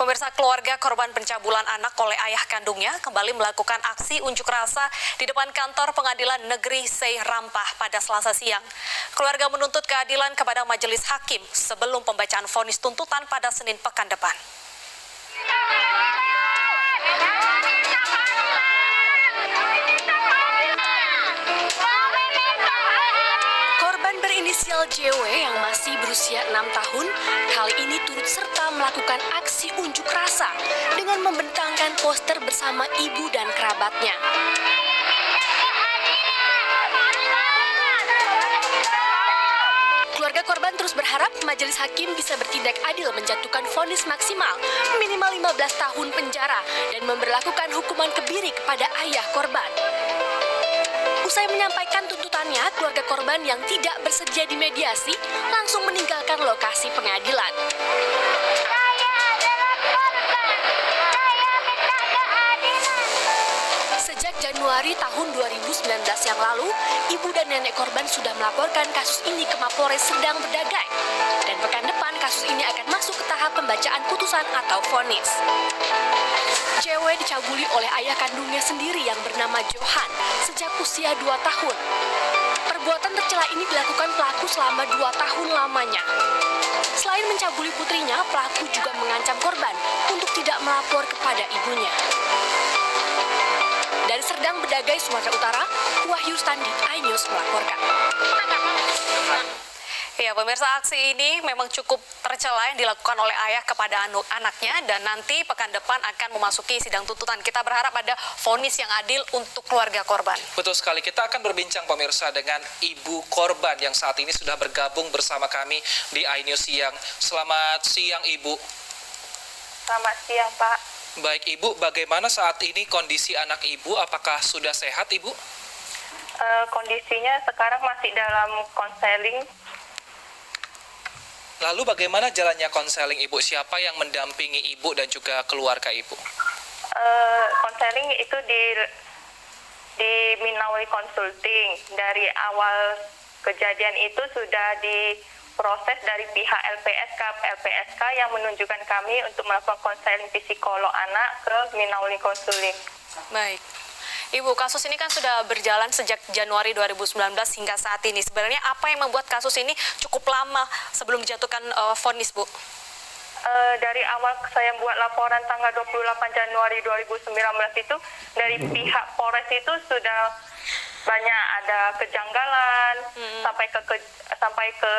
Pemirsa, keluarga korban pencabulan anak oleh ayah kandungnya kembali melakukan aksi unjuk rasa di depan kantor Pengadilan Negeri Seyrampah pada Selasa siang. Keluarga menuntut keadilan kepada majelis hakim sebelum pembacaan vonis tuntutan pada Senin pekan depan. Korban berinisial JW yang masih berusia 6 tahun kali ini turut serta melakukan aksi unjuk rasa dengan membentangkan poster bersama ibu dan kerabatnya. Keluarga korban terus berharap majelis hakim bisa bertindak adil menjatuhkan vonis maksimal minimal 15 tahun penjara dan memberlakukan hukuman kebiri kepada ayah korban. Usai menyampaikan tuntutannya, keluarga korban yang tidak bersedia dimediasi langsung meninggalkan lokasi pengadilan. Sejak Januari tahun 2019 yang lalu, ibu dan nenek korban sudah melaporkan kasus ini ke Mapolres Serdang Bedagai. Dan pekan depan kasus ini akan masuk ke tahap pembacaan putusan atau vonis. JW dicabuli oleh ayah kandungnya sendiri yang bernama Johan sejak usia 2 tahun. Perbuatan tercela ini dilakukan pelaku selama 2 tahun lamanya. Selain mencabuli putrinya, pelaku juga mengancam korban untuk tidak melapor kepada ibunya. Dari Serdang Bedagai, Sumatera Utara, Wahyu Standi, iNews melaporkan. Ya, pemirsa, aksi ini memang cukup tercela yang dilakukan oleh ayah kepada anaknya dan nanti pekan depan akan memasuki sidang tuntutan. Kita berharap ada vonis yang adil untuk keluarga korban. Betul sekali, kita akan berbincang pemirsa dengan ibu korban yang saat ini sudah bergabung bersama kami di iNews Siang. Selamat siang, Ibu. Selamat siang, Pak. Baik, Ibu, bagaimana saat ini kondisi anak Ibu? Apakah sudah sehat, Ibu? Kondisinya sekarang masih dalam konseling. Lalu bagaimana jalannya konseling Ibu? Siapa yang mendampingi Ibu dan juga keluarga Ibu? Konseling itu di Minawi Consulting. Dari awal kejadian itu sudah diproses dari pihak LPSK yang menunjukkan kami untuk melakukan konseling psikolog anak ke Minawi Consulting. Baik. Ibu, kasus ini kan sudah berjalan sejak Januari 2019 hingga saat ini. Sebenarnya apa yang membuat kasus ini cukup lama sebelum dijatuhkan vonis, Bu? Dari awal saya buat laporan tanggal 28 Januari 2019 itu, dari pihak Polres itu sudah banyak ada kejanggalan, sampai ke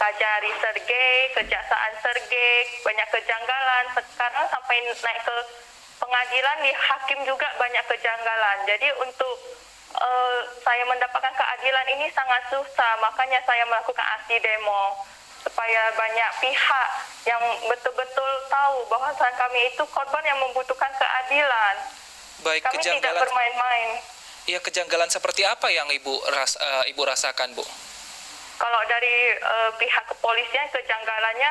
Kajari Sergei, Kejaksaan Sergei, banyak kejanggalan. Sekarang sampai naik ke pengadilan, di hakim juga banyak kejanggalan. Jadi untuk saya mendapatkan keadilan ini sangat susah, makanya saya melakukan aksi demo supaya banyak pihak yang betul-betul tahu bahwa kami itu korban yang membutuhkan keadilan. Baik, kami tidak bermain-main. Iya, kejanggalan seperti apa yang Ibu rasakan, Bu? Kalau dari pihak kepolisian, kejanggalannya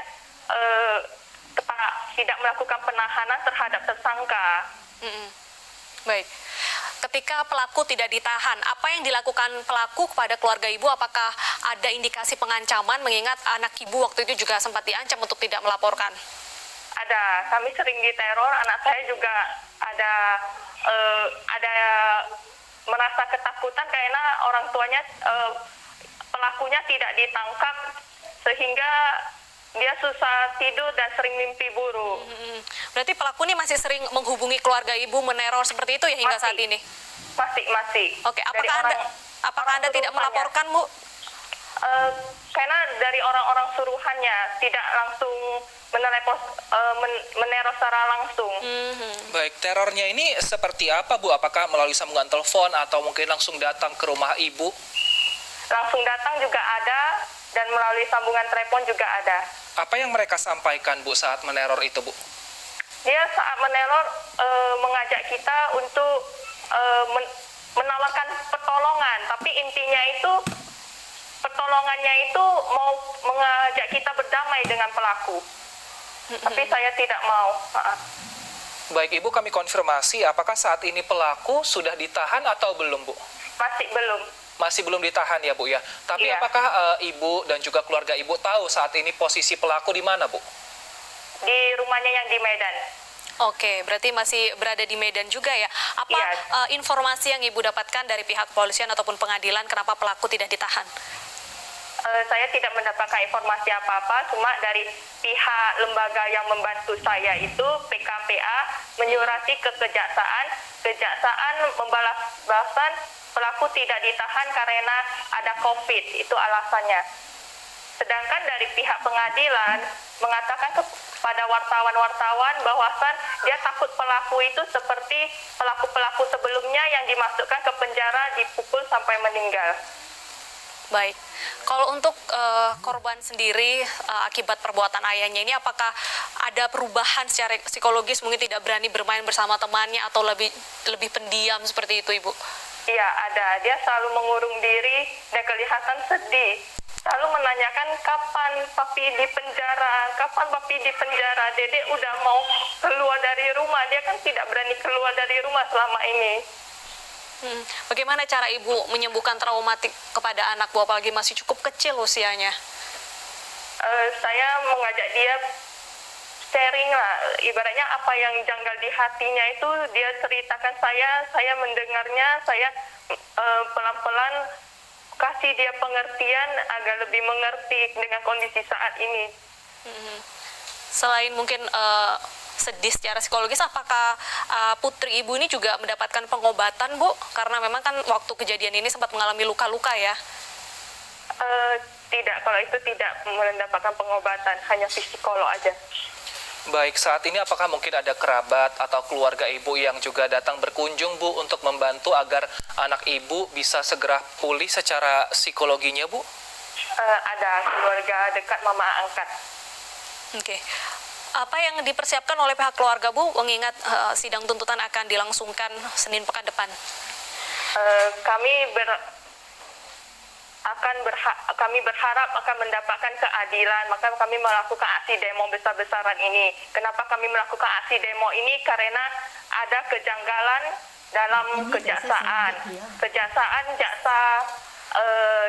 tidak melakukan penahanan terhadap tersangka. Baik. Ketika pelaku tidak ditahan, apa yang dilakukan pelaku kepada keluarga Ibu? Apakah ada indikasi pengancaman mengingat anak Ibu waktu itu juga sempat diancam untuk tidak melaporkan? Ada. Kami sering diteror. Anak saya juga ada merasa ketakutan karena orang tuanya pelakunya tidak ditangkap sehingga dia susah tidur dan sering mimpi buruk. Berarti pelaku ini masih sering menghubungi keluarga Ibu, meneror seperti itu ya hingga saat ini? Masih. Oke, apakah Anda tidak melaporkan, Bu? Karena dari orang-orang suruhannya tidak langsung meneror secara langsung. Baik, terornya ini seperti apa, Bu? Apakah melalui sambungan telepon atau mungkin langsung datang ke rumah Ibu? Langsung datang juga ada, dan melalui sambungan telepon juga ada. Apa yang mereka sampaikan, Bu, saat meneror itu, Bu? Dia saat meneror mengajak kita untuk menawarkan pertolongan, tapi intinya itu pertolongannya itu mau mengajak kita berdamai dengan pelaku. Tapi saya tidak mau. Baik, Ibu, kami konfirmasi, apakah saat ini pelaku sudah ditahan atau belum, Bu? Masih belum. Masih belum ditahan ya, Bu, ya. Tapi iya. Apakah Ibu dan juga keluarga Ibu tahu saat ini posisi pelaku di mana, Bu? di rumahnya yang di Medan. Oke, berarti masih berada di Medan juga ya. Apa Iya. informasi yang Ibu dapatkan dari pihak kepolisian ataupun pengadilan kenapa pelaku tidak ditahan? Saya tidak mendapatkan informasi apa-apa, cuma dari pihak lembaga yang membantu saya itu PKPA menyurati ke kejaksaan, kejaksaan membalas pelaku tidak ditahan karena ada COVID, itu alasannya. Sedangkan dari pihak pengadilan mengatakan kepada wartawan-wartawan bahwasan dia takut pelaku itu seperti pelaku-pelaku sebelumnya yang dimasukkan ke penjara, dipukul sampai meninggal. Baik, kalau untuk korban sendiri akibat perbuatan ayahnya ini, apakah ada perubahan secara psikologis, mungkin tidak berani bermain bersama temannya atau lebih pendiam seperti itu, Ibu? Iya, ada. Dia selalu mengurung diri dan kelihatan sedih. Selalu menanyakan kapan papi di penjara, kapan papi di penjara. Dede udah mau keluar dari rumah, dia kan tidak berani keluar dari rumah selama ini. Bagaimana cara Ibu menyembuhkan traumatik kepada anak Bu, apalagi masih cukup kecil usianya? Saya mengajak dia sharing lah, ibaratnya apa yang janggal di hatinya itu dia ceritakan saya mendengarnya, saya pelan-pelan kasih dia pengertian agar lebih mengerti dengan kondisi saat ini. Selain mungkin sedih secara psikologis, apakah putri Ibu ini juga mendapatkan pengobatan, Bu? Karena memang kan waktu kejadian ini sempat mengalami luka-luka ya? Tidak, kalau itu tidak mendapatkan pengobatan, hanya psikolog aja. Baik, saat ini apakah mungkin ada kerabat atau keluarga Ibu yang juga datang berkunjung, Bu, untuk membantu agar anak Ibu bisa segera pulih secara psikologinya, Bu? Ada keluarga dekat mama angkat. Oke. Apa yang dipersiapkan oleh pihak keluarga, Bu, mengingat sidang tuntutan akan dilangsungkan Senin pekan depan? Kami berharap akan mendapatkan keadilan, maka kami melakukan aksi demo besar-besaran ini. Kenapa kami melakukan aksi demo ini? Karena ada kejanggalan dalam kejaksaan.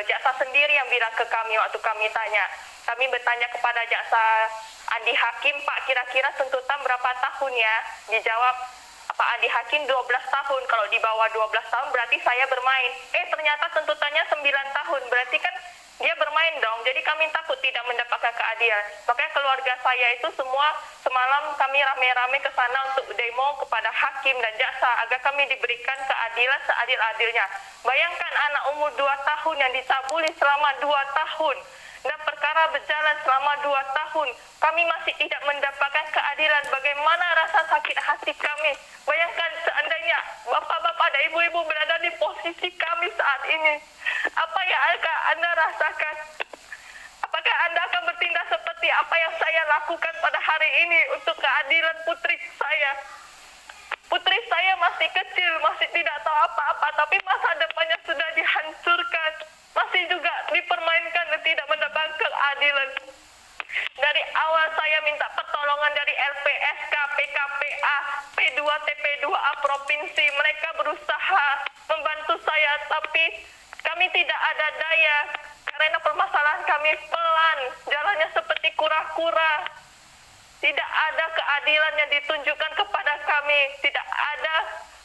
Jaksa sendiri yang bilang ke kami waktu kami tanya. Kami bertanya kepada jaksa Andi Hakim, Pak, kira-kira tuntutan berapa tahun ya? Dijawab, Pak Andi Hakim 12 tahun. Kalau di bawah 12 tahun berarti saya bermain. Ternyata tuntutannya 9 tahun. Berarti kan dia bermain dong. Jadi kami takut tidak mendapatkan keadilan. Makanya keluarga saya itu semua semalam kami rame-rame ke sana untuk demo kepada hakim dan jaksa agar kami diberikan keadilan seadil-adilnya. Bayangkan anak umur 2 tahun yang dicabuli selama 2 tahun. Dan perkara berjalan selama 2 tahun. Kami masih tidak mendapatkan keadilan. Bagaimana rasa sakit hati kami? Bayangkan seandainya bapak-bapak dan ibu-ibu berada di posisi kami saat ini. Apa yang akan Anda rasakan? Apakah Anda akan bertindak seperti apa yang saya lakukan pada hari ini untuk keadilan putri saya? Putri saya masih kecil, masih tidak tahu apa-apa, tapi masa depannya sudah dihancurkan. Masih juga dipermainkan dan tidak mendapatkan keadilan. Dari awal saya minta pertolongan dari LPSK, PKPA, P2, TP2A Provinsi. Mereka berusaha membantu saya, tapi kami tidak ada daya. Karena permasalahan kami pelan, jalannya seperti kura-kura. Tidak ada keadilan yang ditunjukkan kepada kami. Tidak ada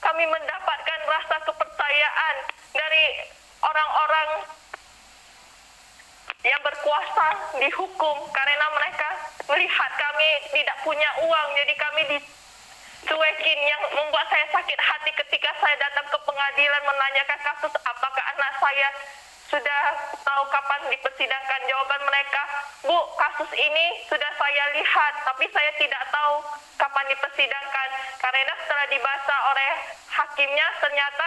kami mendapatkan rasa kepercayaan dari orang-orang yang berkuasa di hukum, karena mereka melihat kami tidak punya uang, jadi kami dicuekin, yang membuat saya sakit hati ketika saya datang ke pengadilan menanyakan kasus apakah anak saya sudah tahu kapan dipersidangkan. Jawaban mereka, Bu, kasus ini sudah saya lihat, tapi saya tidak tahu kapan dipersidangkan. Karena setelah dibaca oleh hakimnya, ternyata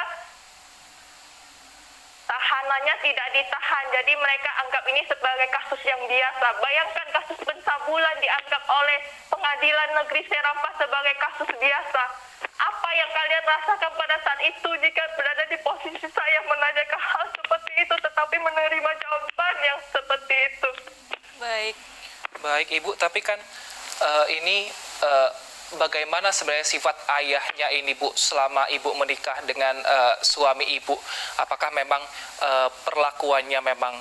tahanannya tidak ditahan. Jadi mereka anggap ini sebagai kasus yang biasa. Bayangkan kasus pencabulan dianggap oleh Pengadilan Negeri Serampa sebagai kasus biasa. Apa yang kalian rasakan pada saat itu jika berada di posisi saya menanyakan hal seperti itu tetapi menerima jawaban yang seperti itu? Baik. Baik, Ibu, tapi kan ini bagaimana sebenarnya sifat ayahnya ini, Bu, selama Ibu menikah dengan suami Ibu? Apakah memang perlakuannya memang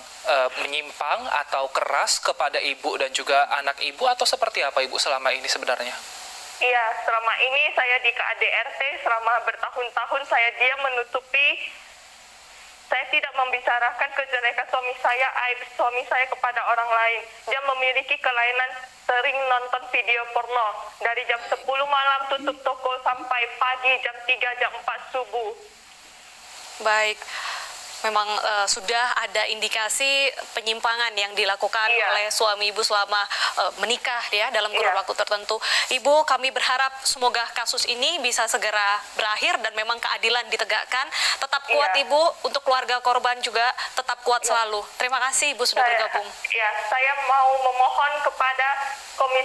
menyimpang atau keras kepada Ibu dan juga anak Ibu, atau seperti apa Ibu selama ini sebenarnya? Iya, selama ini saya di KADRT selama bertahun-tahun saya diam menutupi. Saya tidak membicarakan kejelekan suami saya, aib suami saya kepada orang lain. Dia memiliki kelainan sering nonton video porno. Dari jam 10 malam tutup toko sampai pagi jam 3, jam 4 subuh. Baik, memang sudah ada indikasi penyimpangan yang dilakukan Iya. oleh suami Ibu selama menikah ya dalam kurun Iya. waktu tertentu. Ibu, kami berharap semoga kasus ini bisa segera berakhir dan memang keadilan ditegakkan. Tetap kuat Iya. Ibu, untuk keluarga korban juga tetap kuat selalu. Terima kasih Ibu sudah bergabung. Ya, saya mau memohon kepada Komisi